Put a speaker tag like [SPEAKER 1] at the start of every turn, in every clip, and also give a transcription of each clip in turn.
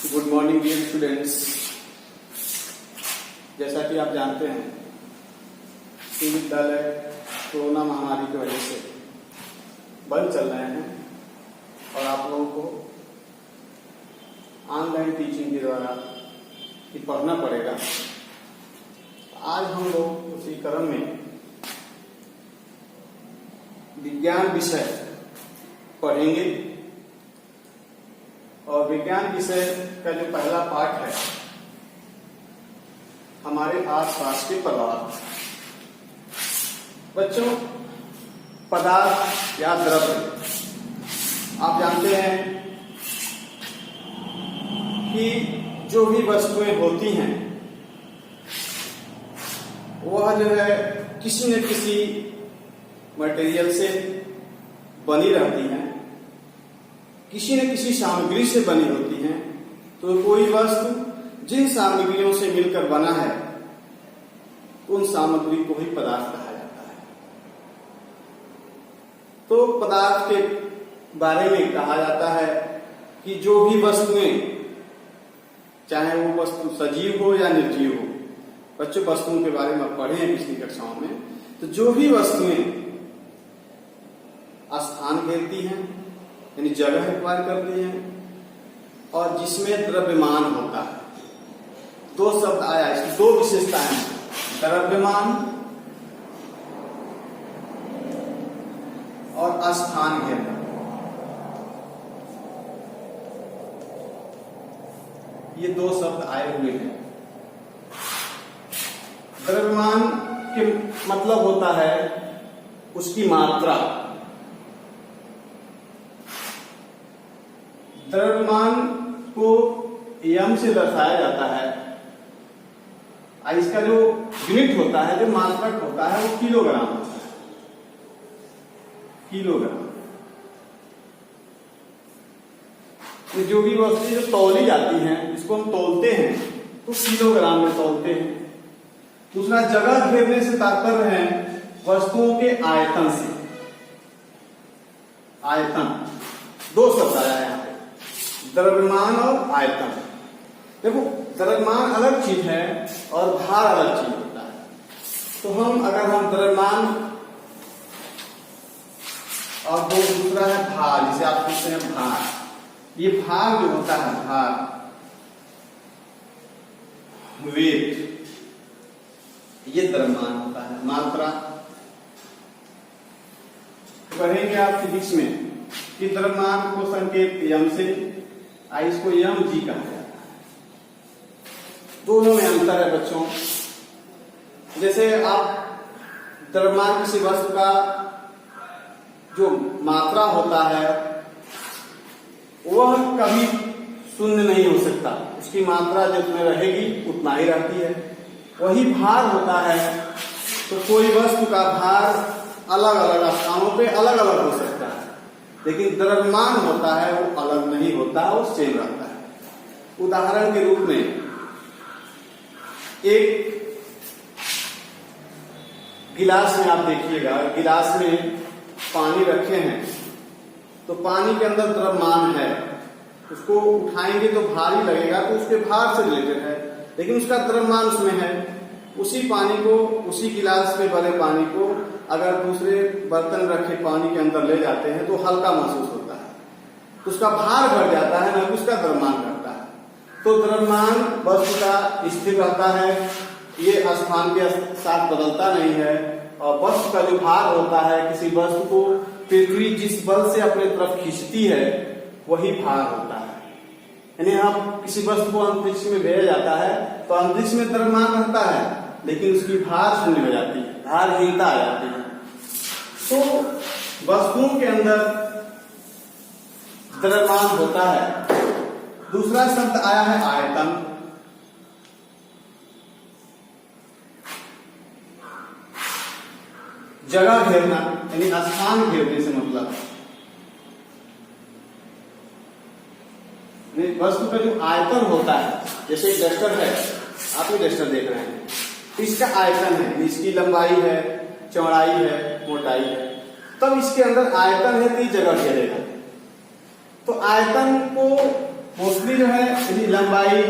[SPEAKER 1] Good morning dear students. जैसा कि आप जानते हैं कि विद्यालय कोरोना महामारी की वजह से बंद चल रहे हैं और आप लोगों को ऑनलाइन टीचिंग के द्वारा ही पढ़ना पड़ेगा। आज हम लोग उसी क्रम में विज्ञान विषय पढ़ेंगे और विज्ञान विषय का जो पहला पाठ है हमारे आसपास के पदार्थ। बच्चों, पदार्थ या द्रव्य आप जानते हैं कि जो भी वस्तुएं होती हैं वह जो है किसी न किसी मटेरियल से बनी रहती हैं, किसी न किसी सामग्री से बनी होती हैं। तो कोई वस्तु जिन सामग्रियों से मिलकर बना है उन सामग्री को ही पदार्थ कहा जाता है। तो पदार्थ के बारे में कहा जाता है कि जो भी वस्तुएं, चाहे वो वस्तु सजीव हो या निर्जीव हो, बच्चों वस्तुओं के बारे में पढ़े हैं पिछली कक्षाओं में, तो जो भी वस्तुएं स्थान घेरती हैं यानी जगह एक्वायर करती हैं और जिसमें द्रव्यमान होता है, दो शब्द आया, इसकी दो विशेषताएं हैं, द्रव्यमान और स्थान घेरना। ये दो शब्द आए हुए हैं। द्रव्यमान के मतलब होता है उसकी मात्रा। द्रव्यमान को यम से दर्शाया जाता है। इसका जो यूनिट होता है, जो मात्रक होता है, वो किलोग्राम होता है। किलोग्राम। तो जो भी वस्तु जो तौली जाती हैं, इसको हम तौलते हैं तो किलोग्राम में तौलते हैं। दूसरा, जगह घेरने से तात्पर्य है वस्तुओं के आयतन से। आयतन, दो शब्द आया है यहाँ पे, द्रव्यमान और आयतन। देखो, द्रव्यमान अलग चीज है और भार अलग चीज होता है। तो अगर हम द्रव्यमान और दूसरा है भार, जिसे आप पूछते हैं भार। ये भार जो होता है, भार, वेट, ये द्रव्यमान होता है। मात्रा पढ़ेंगे आप फिजिक्स में कि द्रव्यमान को संकेत यम से, इसको यम जी कहा जाता है। दोनों में अंतर है बच्चों। जैसे आप द्रव्यमान किसी वस्तु का जो मात्रा होता है वह कभी शून्य नहीं हो सकता, उसकी मात्रा जितनी रहेगी उतना ही रहती है। वही भार होता है, तो कोई वस्तु का भार अलग अलग स्थानों पे अलग अलग हो सकता है, लेकिन द्रव्यमान होता है वो अलग नहीं होता, वो सेम रहता है। उदाहरण के रूप में एक गिलास में आप देखिएगा, गिलास में पानी रखे हैं तो पानी के अंदर द्रव्यमान है, उसको उठाएंगे तो भारी लगेगा, तो उसके भार से रिलेटेड है, लेकिन उसका द्रव्यमान उसमें है। उसी पानी को, उसी गिलास में भरे पानी को अगर दूसरे बर्तन रखे पानी के अंदर ले जाते हैं तो हल्का महसूस होता है, तो उसका भार बढ़ जाता है, न उसका द्रव्यमान घटता है। तो द्रव्यमान वस्तु का स्थिर रहता है, ये स्थान के साथ बदलता नहीं है। और वस्तु का जो भार होता है, किसी वस्तु को पृथ्वी जिस बल से अपने तरफ खींचती है वही भार होता है। यानी हम किसी वस्तु को अंतरिक्ष में भेजा जाता है तो अंतरिक्ष में द्रव्यमान रहता है, लेकिन उसकी भार शून्य हो जाती है, भारहीनता आ जाती है। तो वस्तुओं के अंदर द्रव्यमान होता है। दूसरा शब्द आया है आयतन। जगह घेरना यानी स्थान घेरने से मतलब वस्तु का जो आयतन होता है, जैसे डस्टर है, आप ये डस्टर देख रहे हैं, इसका आयतन है, इसकी लंबाई है, चौड़ाई है, मोटाई है, तब इसके अंदर आयतन है तो ये जगह घेरेगा। तो आयतन को मोस्टली जो है यदि लंबाई,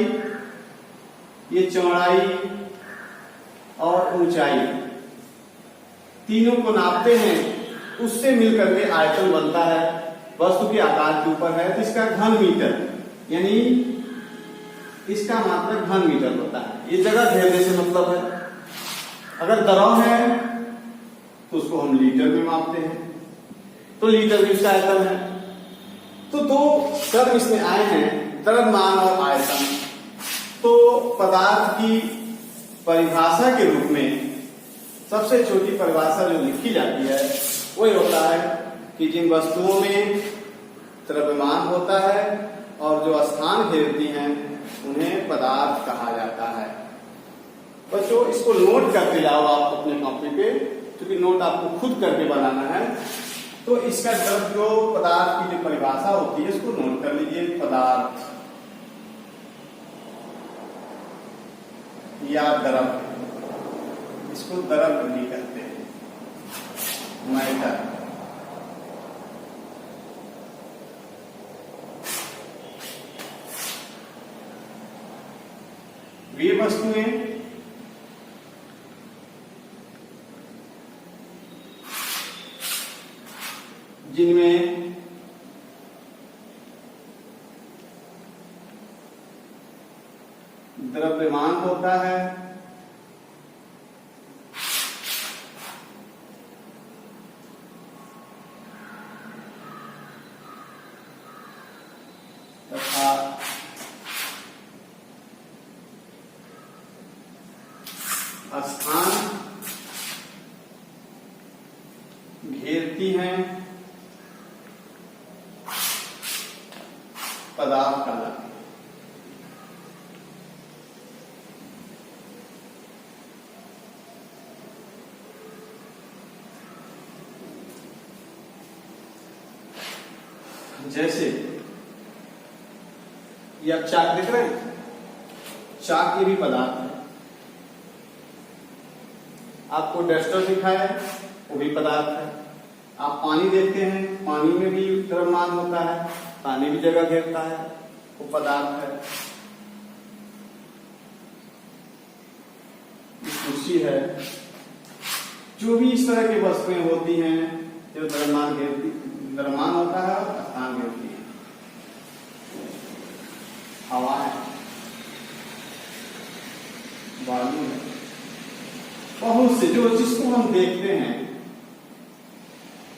[SPEAKER 1] ये चौड़ाई और ऊंचाई तीनों को नापते हैं, उससे मिलकर के आयतन बनता है। वस्तु के आकार के ऊपर है तो इसका घन मीटर, यानी इसका मात्रक घन मीटर होता है। ये जगह घेरने से मतलब है। अगर द्रव है तो उसको हम लीटर में मापते हैं, तो लीटर में इसका आयतन है। तो दो टर्म इसमें आए हैं, द्रव्यमान और आयतन। तो पदार्थ की परिभाषा के रूप में सबसे छोटी परिभाषा जो लिखी जाती है वो ये होता है कि जिन वस्तुओं में द्रव्यमान होता है और जो स्थान घेरती हैं उन्हें पदार्थ कहा जाता है। बच्चों इसको नोट करके जाओ आप अपने कॉपी पे, क्योंकि नोट आपको खुद करके बनाना है। तो इसका जो पदार्थ की जो परिभाषा होती है इसको नोट कर लीजिए। पदार्थ या द्रव, इसको द्रव भी कहते हैं, मैटर। वे वस्तुएं जिनमें द्रव्यमान होता है तथा स्थान घेरती हैं, पदार्थ कहलाते हैं। जैसे ये आप चाक देख रहे हैं, चाक ये भी पदार्थ है। आपको डस्टर दिखा है, वो भी पदार्थ है। आप पानी देखते हैं, पानी में भी द्रव्यमान होता है, पानी भी जगह घेरता है, वो पदार्थ है। कुर्सी है, जो भी इस तरह की वस्तुएं होती हैं जो द्रव्यमान होता है और स्थान घेरती है। हवा है, वायु है, बहुत से जो जिसको हम देखते हैं।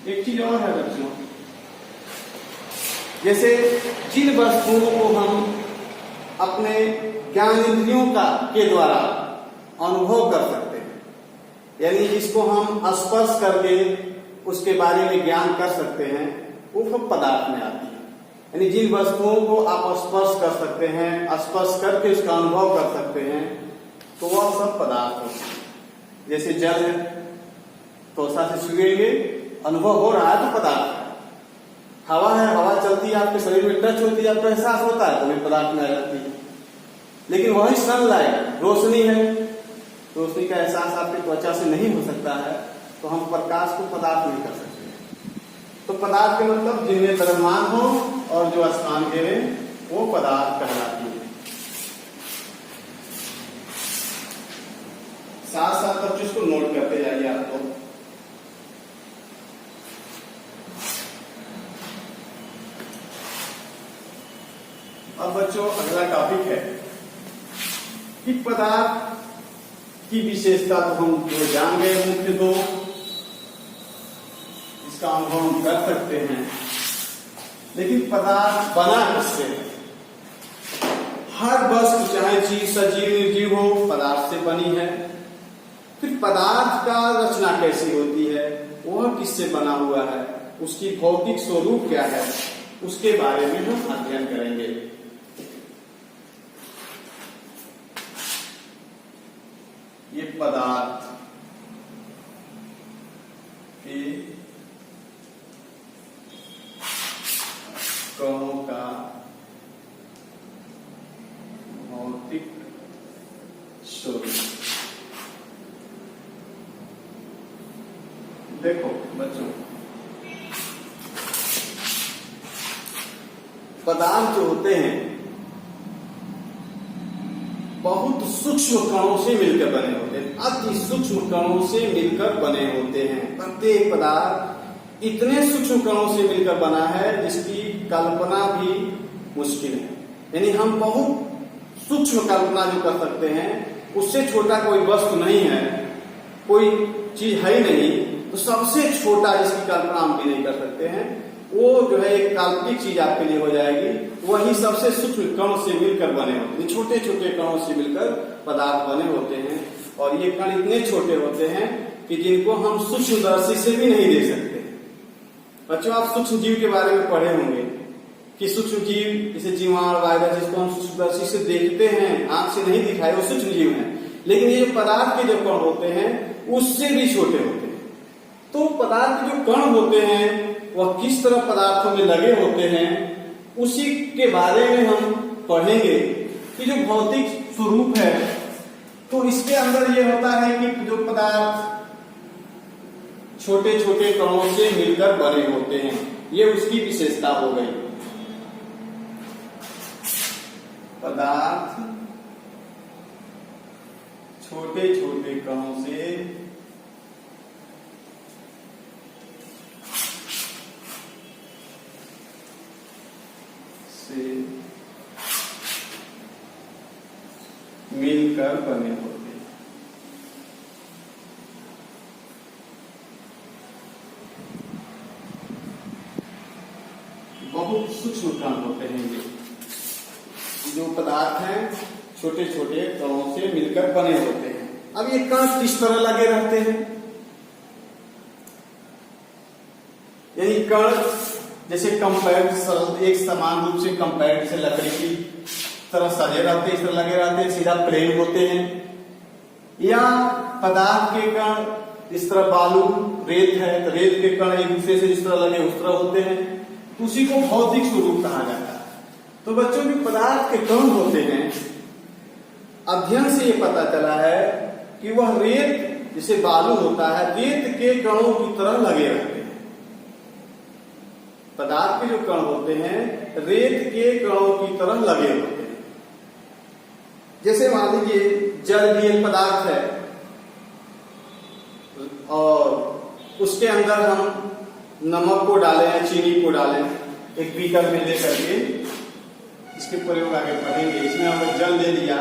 [SPEAKER 1] एक चीज और है बच्चों, जैसे जिन वस्तुओं को हम अपने ज्ञान इंद्रियों के द्वारा अनुभव कर सकते हैं, यानी जिसको हम स्पर्श करके उसके बारे में ज्ञान कर सकते हैं, वो सब पदार्थ में आती है। यानी जिन वस्तुओं को आप स्पर्श कर सकते हैं, स्पर्श करके उसका अनुभव कर सकते हैं, तो वह सब पदार्थ होते हैं। जैसे जल है, त्वचा से छुएंगे, अनुभव हो रहा है तो पदार्थ है। हवा है, हवा चलती है, आपके शरीर में टच होती है, आपको एहसास होता है, तो भी पदार्थ में आ जाती है। लेकिन वही सनलाइट, रोशनी है, रोशनी का एहसास आपकी त्वचा से नहीं हो सकता है, तो हम प्रकाश को पदार्थ नहीं कर सकते। तो पदार्थ के मतलब जिनमें द्रव्यमान हो और जो स्थान घेरे वो पदार्थ कहलाती है। साथ साथ बच्चों इसको नोट करते जाइए आपको। अब बच्चों अगला टॉपिक है कि पदार्थ की विशेषता तो हम जो जान गए मुख्य दो, इसका अनुभव हम कर सकते हैं। लेकिन पदार्थ बना किससे? हर वस्तु चाहे चीज सजीव निर्जीव हो पदार्थ से बनी है। फिर पदार्थ का रचना कैसी होती है, वह किससे बना हुआ है, उसकी भौतिक स्वरूप क्या है, उसके बारे में हम अध्ययन करेंगे। ये पदार्थ के कणों का भौतिक स्वरूप। देखो बच्चों, पदार्थ जो होते हैं बहुत सूक्ष्म कणों से मिलकर बने होते हैं, अति सूक्ष्म कणों से मिलकर बने होते हैं। प्रत्येक पदार्थ इतने सूक्ष्म कणों से मिलकर बना है जिसकी कल्पना भी मुश्किल है। यानी हम बहुत सूक्ष्म कल्पना जो कर सकते हैं, उससे छोटा कोई वस्तु नहीं है, कोई चीज है ही नहीं। तो सबसे छोटा जिसकी कल्पना हम भी नहीं कर सकते हैं, वो जो है एक काल्पनिक चीज आपके लिए हो जाएगी। वही सबसे सूक्ष्म कणों से मिलकर बने होते हैं, छोटे छोटे कणों से मिलकर पदार्थ बने होते हैं। और ये कण इतने छोटे होते हैं कि जिनको हम सूक्ष्मदर्शी से भी नहीं देख सकते। बच्चों, आप सूक्ष्म जीव के बारे में पढ़े होंगे कि सूक्ष्म जीव जैसे जीवाणु, वायरस, जिसको हम सूक्ष्मदर्शी से देखते हैं, आंख से नहीं दिखाए, वो सूक्ष्म जीव है। लेकिन ये जो पदार्थ के जो कण होते हैं उससे भी छोटे होते हैं। तो पदार्थ के जो कण होते हैं वह किस तरह पदार्थों में लगे होते हैं, उसी के बारे में हम पढ़ेंगे कि जो भौतिक स्वरूप है, तो इसके अंदर ये होता है कि जो पदार्थ छोटे छोटे कणों से मिलकर बने होते हैं, ये उसकी विशेषता हो गई। पदार्थ छोटे छोटे कणों से मिलकर बने होते हैं। बहुत सूक्ष्म कण होते हैं ये जो पदार्थ हैं, छोटे छोटे कणों से मिलकर बने होते हैं। अब ये कण किस तरह लगे रहते हैं? यानी कण जैसे कंपैक्ट, एक समान रूप से कंपैक्ट से लकड़ी की तरह सजे रहते हैं, इस तरह लगे रहते हैं, सीधा प्लेन होते हैं। या पदार्थ के कण इस तरह बालू, रेत है तो रेत के कण एक दूसरे से इस तरह लगे उस तरह होते हैं, तो उसी को भौतिक स्वरूप कहा जाता है। तो बच्चों के पदार्थ के कण होते हैं, अध्ययन से ये पता चला है कि वह रेत जैसे बालू होता है, रेत के कणों की तरह लगे रहते हैं। पदार्थ के जो कण होते हैं रेत के कणों की तरह लगे होते हैं। जैसे मान लीजिए जल भी एक पदार्थ है और उसके अंदर हम नमक को डालें या चीनी को डालें, एक बीकर में लेकर के, इसके प्रयोग आगे पढ़ेंगे। इसमें हमने जल ले लिया,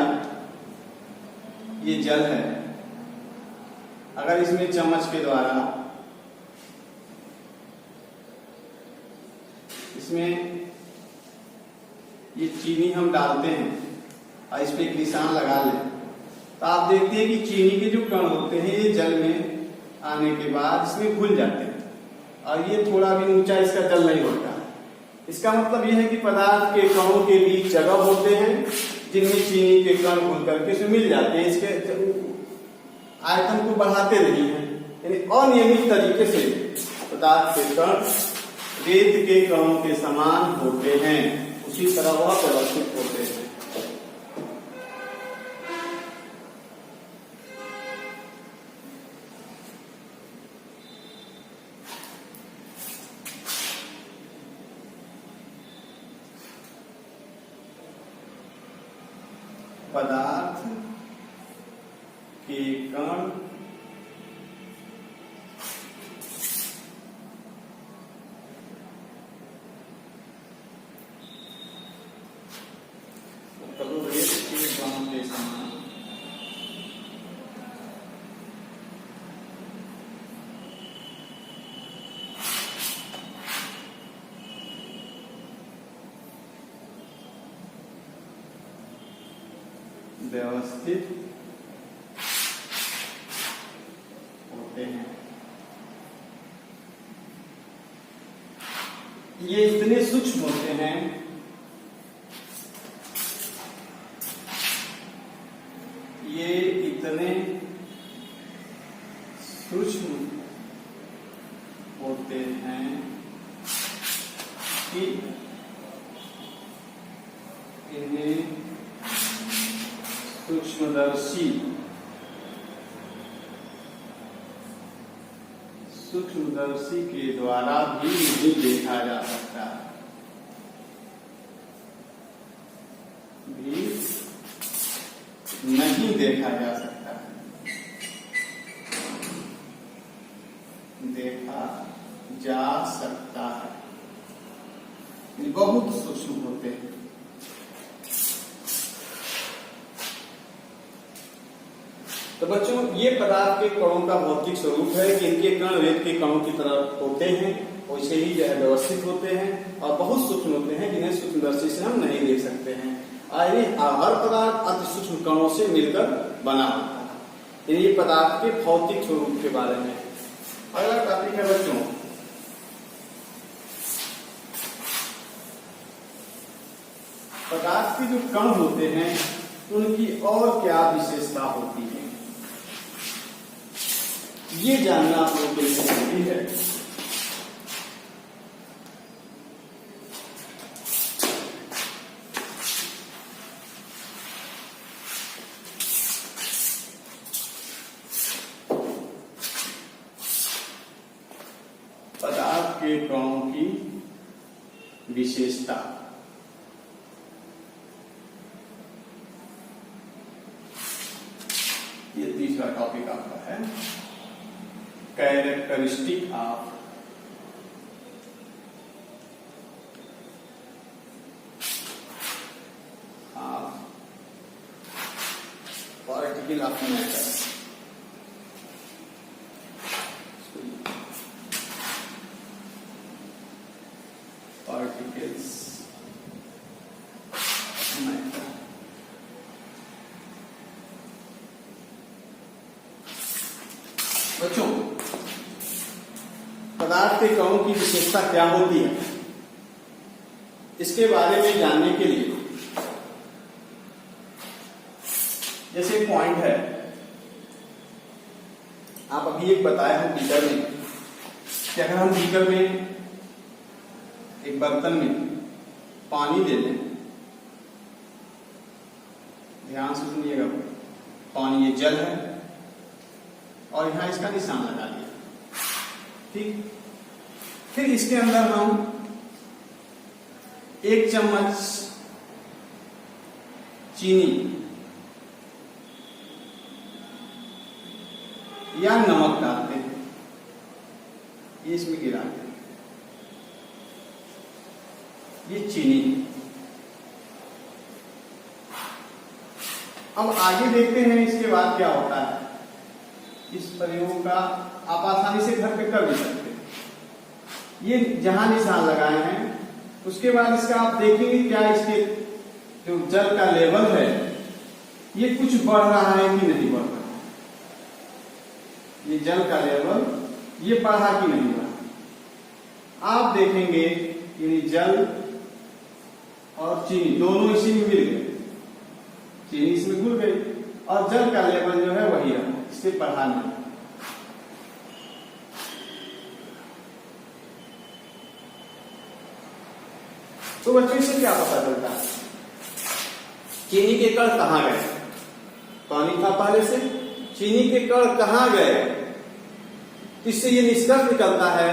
[SPEAKER 1] ये जल है। अगर इसमें चम्मच के द्वारा इसमें ये चीनी हम डालते हैं और इस पे एक निशान लगा लें, तो आप देखते हैं कि चीनी के जो कण होते हैं ये जल में आने के बाद इसमें घुल जाते हैं और ये थोड़ा भी ऊंचा इसका जल नहीं होता। इसका मतलब यह है कि पदार्थ के कणों के बीच जगह होते हैं जिनमें चीनी के कण घुल करके इसमें मिल जाते हैं, इसके आयतन को बढ़ाते नहीं है। यानी अनियमित तरीके से पदार्थ के कण रेत के कणों के समान होते हैं, उसी तरह वह व्यवस्थित होते हैं। पदार्थ के कण रेत के कणों के समान व्यवस्थित होते हैं। ये इतने सूक्ष्म होते हैं, ये इतने सूक्ष्म होते हैं कि इन्हें सूक्ष्मदर्शी के द्वारा भी नहीं देखा जा सकता, भी नहीं देखा जा सकता है, देखा जा सकता है, बहुत सूक्ष्म होते हैं। तो बच्चों, ये पदार्थ के कणों का भौतिक स्वरूप है कि इनके कण रेत के कणों की तरह होते हैं, वैसे ही जो है व्यवस्थित होते हैं और बहुत सूक्ष्म होते हैं, जिन्हें सूक्ष्मदर्शी से हम नहीं देख सकते हैं। हर पदार्थ अति सूक्ष्म कणों से मिलकर बना होता है। ये पदार्थ के भौतिक स्वरूप के बारे में। अगला टॉपिक है बच्चों, पदार्थ के जो कण होते हैं उनकी और क्या विशेषता होती है, ये जानना आप लोगों के लिए जरूरी है। पदार्थ के कणों की विशेषता। ये तीसरा टॉपिक आपका है, characteristic of particle of matter. Particles matter. बच्चों, पदार्थ के कणों की विशेषता क्या होती है, इसके बारे में जानने के लिए जैसे एक पॉइंट है, आप अभी एक बताए हैं बीकर में कि अगर हम बीकर में एक बर्तन में पानी दे दें, ध्यान से सुनिएगा, पानी ये जल है और यहां इसका निशान लगा दिया, ठीक। फिर इसके अंदर हम 1 चम्मच चीनी या नमक डालते हैं, ये इसमें गिराते हैं, ये चीनी। अब आगे देखते हैं इसके बाद क्या होता है। इस प्रयोग का आप आसानी से घर पे कर भी सकते हैं। ये जहां निशान लगाए हैं उसके बाद इसका आप देखेंगे क्या इसके जो जल का लेवल है ये कुछ बढ़ रहा है कि नहीं बढ़ रहा है। ये जल का लेवल ये बढ़ा कि नहीं बढ़ा। आप देखेंगे कि जल और चीनी दोनों इसी में मिल गए, चीनी इसमें घुल गई और जल का लेवल जो है वही रहा, इससे बढ़ा नहीं। तो बच्चों इससे क्या पता चलता है, चीनी के कण कहां गए। पानी था पहले से, चीनी के कण कहां गए। इससे ये निष्कर्ष निकलता है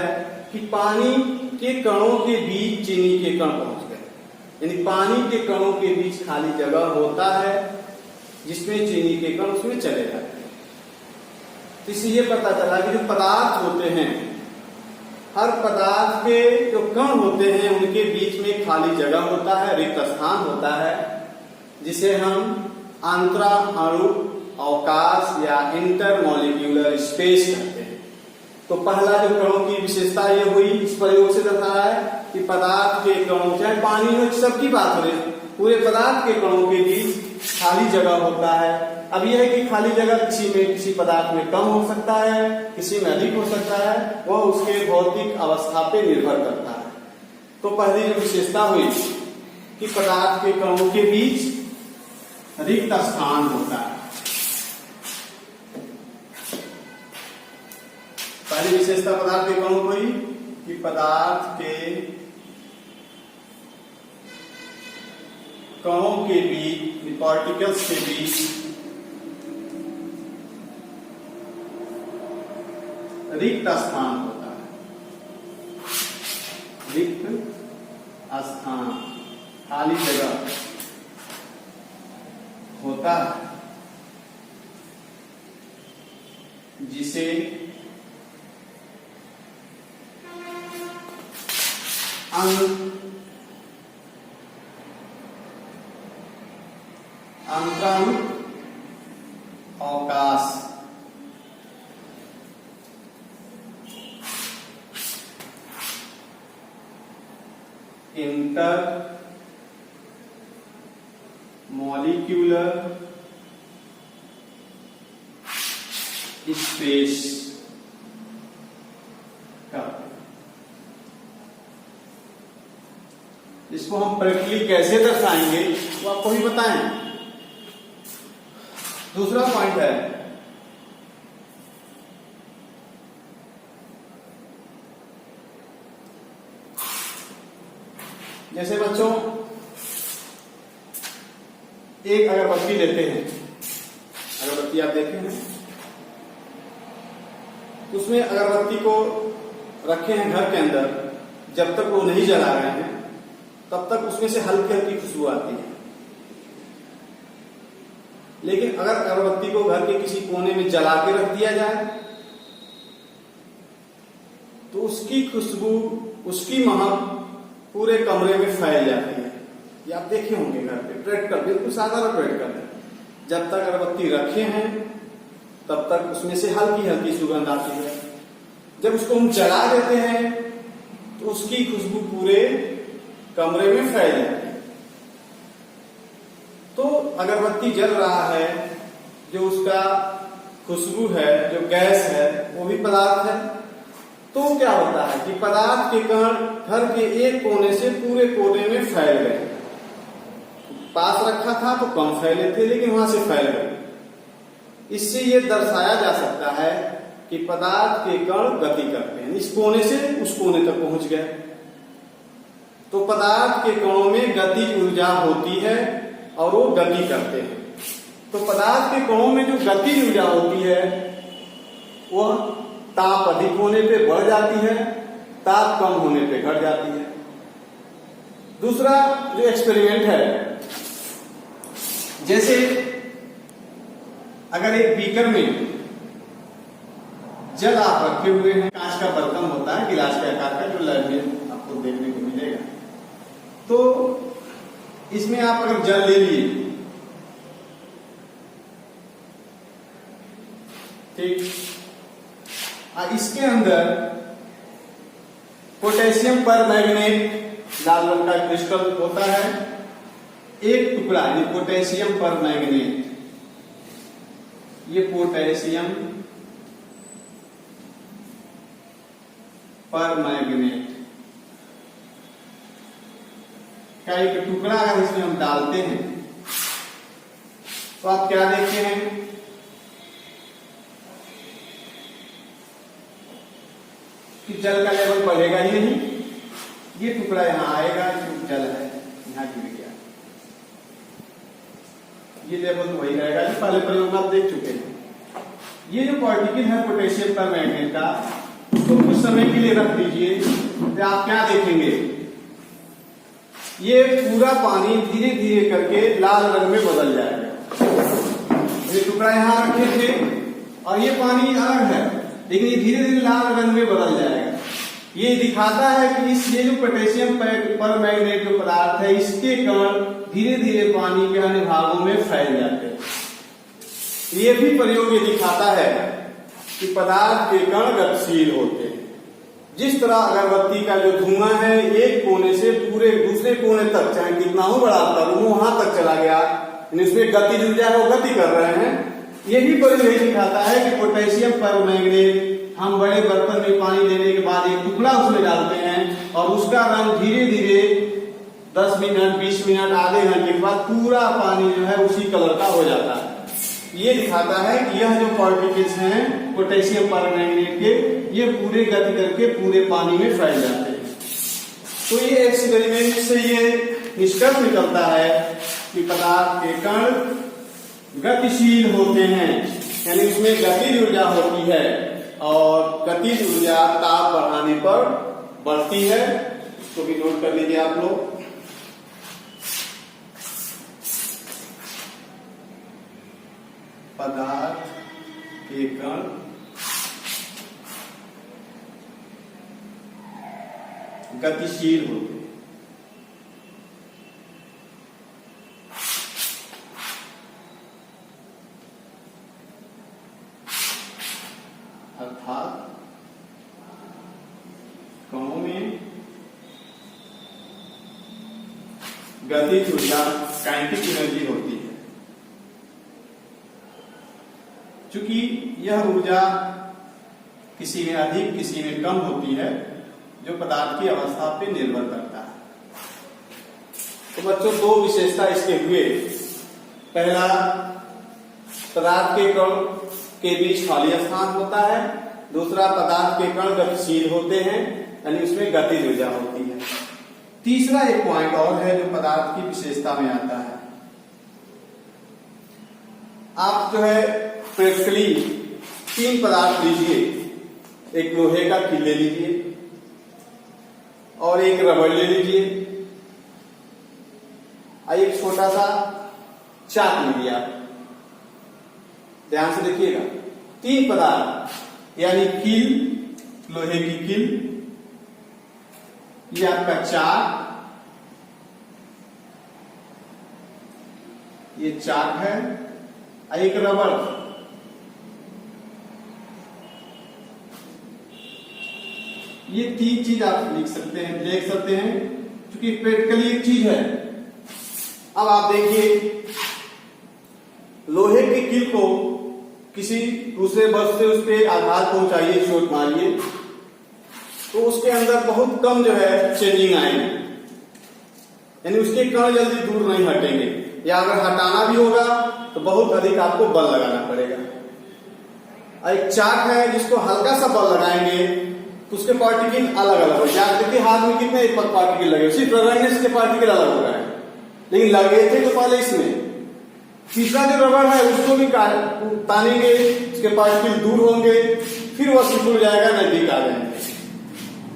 [SPEAKER 1] कि पानी के कणों के बीच चीनी के कण पहुंच गए, यानी पानी के कणों के बीच खाली जगह होता है जिसमें चीनी के कण उसमें चले जाते हैं। तो इससे ये पता चला कि जो पदार्थ होते हैं, हर पदार्थ के जो कण होते हैं उनके बीच में खाली जगह होता है, रिक्त स्थान होता है, जिसे हम अंतरा अणु अवकाश या इंटरमॉलिक्यूलर स्पेस कहते हैं। तो पहला जो कणों की विशेषता ये हुई, इस प्रयोग से दर्शाया है कि पदार्थ के कणों, चाहे पानी हो, सबकी बात हो रही, पूरे पदार्थ के कणों के बीच खाली जगह होता है। अब यह है कि खाली जगह किसी पदार्थ में कम हो सकता है, किसी में अधिक हो सकता है, वह उसके भौतिक अवस्था पे निर्भर करता है। तो पहली जो विशेषता हुई कि पदार्थ के कणों के बीच रिक्त स्थान होता है। पहली विशेषता पदार्थ के कणों हुई कि पदार्थ के कणों के बीच, पार्टिकल्स के बीच रिक्त स्थान होता है। रिक्त स्थान, खाली जगह होता है। जिसे अंतरंग अवकाश इंटर मॉलिक्यूलर स्पेस का। इसको हम प्रैक्टिकली कैसे दर्शाएंगे वो आपको भी बताएं। दूसरा पॉइंट है जैसे बच्चों एक अगरबत्ती लेते हैं, अगरबत्ती आप देखे हैं, उसमें अगरबत्ती को रखे हैं घर के अंदर, जब तक वो नहीं जला रहे हैं तब तक उसमें से हल्की हल्की खुशबू आती है। लेकिन अगर अगरबत्ती को घर के किसी कोने में जला के रख दिया जाए तो उसकी खुशबू, उसकी महक पूरे कमरे में फैल जाती है। ये आप देखे होंगे घर पे प्रैक्टिकल, बिल्कुल साधारण प्रैक्टिकल है। जब तक अगरबत्ती रखे हैं तब तक उसमें से हल्की हल्की सुगंध आती है। जब उसको हम जला देते हैं तो उसकी खुशबू पूरे कमरे में फैल जाती है। तो अगरबत्ती जल रहा है, जो उसका खुशबू है, जो गैस है, वो भी पदार्थ है। तो क्या होता है कि पदार्थ के कण घर के एक कोने से पूरे कोने में फैल गए। पास रखा था तो कम फैले थे, लेकिन वहां से फैल गए। इससे यह दर्शाया जा सकता है कि पदार्थ के कण गति करते हैं, इस कोने से उस कोने तक पहुंच गए। तो पदार्थ के कणों में गतिज ऊर्जा होती है और वो गति करते हैं। तो पदार्थ के कणों में जो गतिज ऊर्जा होती है वह ताप अधिक होने पे बढ़ जाती है, ताप कम होने पे घट जाती है। दूसरा जो एक्सपेरिमेंट है, जैसे अगर एक बीकर में जल आप रखे हुए हैं, कांच का बर्तन होता है गिलास के आकार का, जो लैब में आपको देखने को मिलेगा, तो इसमें आप अगर जल ले लिए, ठीक, इसके अंदर पोटेशियम पर मैग्नेट लाल रंग का क्रिस्टल होता है, एक टुकड़ा, ये पोटेशियम पर मैग्नेट, ये पोटेशियम पर मैग्नेट का एक टुकड़ा अगर इसमें हम डालते हैं तो आप क्या देखते हैं कि जल का लेवल बढ़ेगा ही नहीं। ये टुकड़ा यहां आएगा, जल है यहां गिर गया, ये लेवल तो वही रहेगा जो पहले प्रयोग में आप देख चुके हैं। ये जो पार्टिकल है पोटेशियम पर मैग्नेट का, तो कुछ समय के लिए रख दीजिए, तो आप क्या देखेंगे, ये पूरा पानी धीरे धीरे करके लाल रंग में बदल जाएगा। ये टुकड़ा यहां रखे थे और ये पानी अलग है, लेकिन ये धीरे धीरे लाल रंग में बदल जाएगा। ये दिखाता है कि ये जो पोटेशियम पर मैग्नेट जो पदार्थ है, इसके कण धीरे धीरे पानी के अन्य भागों में फैल जाते हैं। ये भी प्रयोग ये दिखाता है कि पदार्थ के कण गतिशील होते हैं। जिस तरह अगरबत्ती का जो धुआं है एक कोने से पूरे दूसरे कोने तक, चाहे कितना हो बड़ा तक, वो वहां तक चला गया, इसमें गति ऊर्जा है वो गति कर रहे हैं। ये भी प्रयोग यही दिखाता है कि पोटेशियम पर मैग्नेट हम बड़े बर्तन में पानी लेने के बाद एक टुकड़ा उसमें डालते हैं और उसका रंग धीरे धीरे 10 मिनट 20 मिनट आधे घंटे के बाद पूरा पानी जो है उसी कलर का हो जाता है। ये दिखाता है कि यह जो पार्टिकल्स हैं पोटेशियम परमैंगनेट के, ये पूरे गति करके पूरे पानी में फैल जाते हैं। तो ये एक्सपेरिमेंट से ये निष्कर्ष निकलता है कि पदार्थ के कण गतिशील होते हैं, यानी उसमें गतिज ऊर्जा होती है और गतिज ऊर्जा ताप बढ़ाने पर बढ़ती है। इसको भी नोट कर लीजिए आप लोग। पदार्थ के कण गतिशील होते हैं। अर्थात कणों में गतिज ऊर्जा काइनेटिक एनर्जी होती है। चूंकि यह ऊर्जा किसी में अधिक किसी में कम होती है, जो पदार्थ की अवस्था पे निर्भर करता है। तो बच्चों, दो विशेषता इसके हुए। पहला, पदार्थ के कण के बीच खाली स्थान होता है। दूसरा, पदार्थ के कण गतिशील होते हैं, यानी उसमें गतिज ऊर्जा होती है। तीसरा एक पॉइंट और है जो पदार्थ की विशेषता में आता है। आप जो है प्रैक्टिकली 3 पदार्थ लीजिए। एक लोहे का किल ले लीजिए और एक रबड़ ले लीजिए और एक छोटा सा चाक लीजिए। आप ध्यान से देखिएगा, 3 पदार्थ यानी किल, लोहे की किल, ये आपका चाक, ये चाक है, एक रबड़। ये 3 चीज आप लिख सकते हैं, देख सकते हैं, क्योंकि प्रैक्टिकली एक चीज है। अब आप देखिए, लोहे की किल को किसी दूसरे वस्तु से उस पर आघात पहुंचाइए, चोट मारिए, तो उसके अंदर बहुत कम जो है चेंजिंग आएंगे, यानी उसके कण जल्दी दूर नहीं हटेंगे, या अगर हटाना भी होगा तो बहुत अधिक आपको बल लगाना पड़ेगा। और एक चाक है जिसको हल्का सा बल लगाएंगे तो उसके पार्टिकल अलग अलग हो जाए। देखिए हाथ में कितने पार्टिकल लगे, सिर्फ रगड़ने से पार्टिकल अलग हो रहा है, लेकिन लगे थे तो पहले इसमें। तीसरा जो रबड़ है उसको भी तानेंगे, उसके पार्टिकल दूर होंगे, फिर वह सिकुड़ जाएगा, नजदीक आ जाएंगे।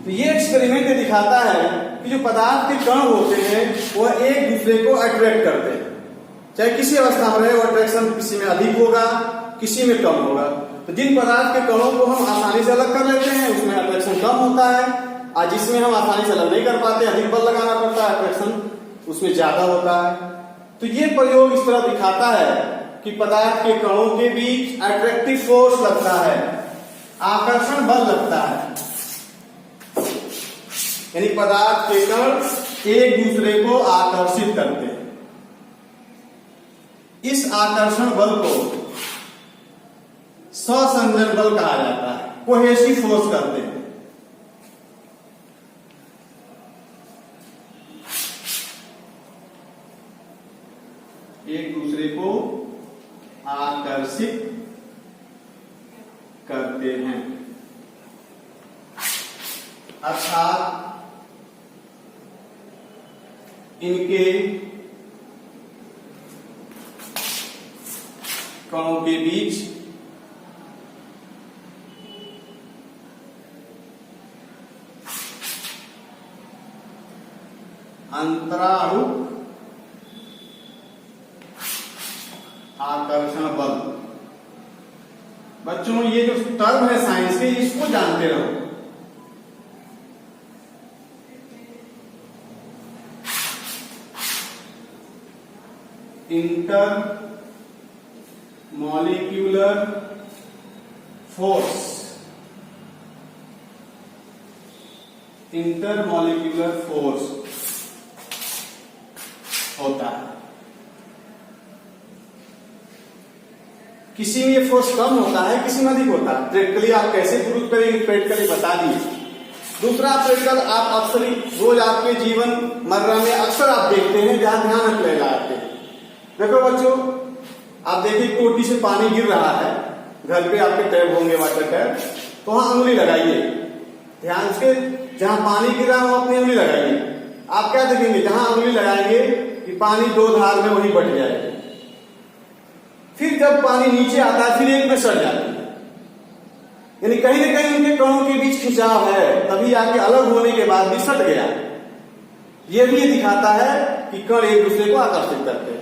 [SPEAKER 1] तो ये एक्सपेरिमेंट दिखाता है कि जो पदार्थ के कण होते हैं वह एक दूसरे को अट्रैक्ट करते हैं, चाहे किसी अवस्था में रहे, वो अट्रैक्शन किसी में अधिक होगा, किसी में कम होगा। तो जिन पदार्थ के कणों को हम आसानी से अलग कर लेते हैं उसमें अट्रैक्शन कम होता है, और जिसमें हम आसानी से अलग नहीं कर पाते, अधिक बल लगाना पड़ता है, अट्रैक्शन उसमें ज्यादा होता है। तो ये प्रयोग इस तरह दिखाता है कि पदार्थ के कणों के बीच अट्रैक्टिव फोर्स लगता है, आकर्षण बल लगता है, यानी पदार्थ के कण एक दूसरे को आकर्षित करते हैं। इस आकर्षण बल को सहसंयोजन बल कहा जाता है, कोहेसिव फोर्स करते हैं। एक दूसरे को आकर्षित करते हैं, अर्थात इनके कणों के बीच अंतराणुक आकर्षण बल। बच्चों, ये जो टर्म है साइंस के, इसको जानते रहो। Inter molecular force, inter molecular force होता है। किसी में ये फोर्स कम होता है, किसी में अधिक होता है। प्रैक्टिकली आप कैसे प्रूव करेंगे, प्रैक्टिकली बता दिए। दूसरा प्रैक्टिकल आप अक्सर रोज आपके जीवन मर्रा में अक्सर आप देखते हैं, जहां ध्यान रख लेगा आपके। देखो बच्चों, आप देखिए टोटी से पानी गिर रहा है, घर पे आपके टैप होंगे, वाटर टैप, तो वहां उंगली लगाइए, ध्यान से जहां पानी गिर रहा है वहां अपनी उंगली लगाइए। आप क्या देखेंगे, जहां उंगली लगाएंगे कि पानी 2 धार में वही बट जाएगा। फिर जब पानी नीचे आता है फिर एक में सट जाता है, यानी कहीं ना कहीं उनके कणों के बीच खिंचाव है, तभी आके अलग होने के बाद भी सट गया। यह भी दिखाता है कि कण एक दूसरे को आकर्षित करते हैं।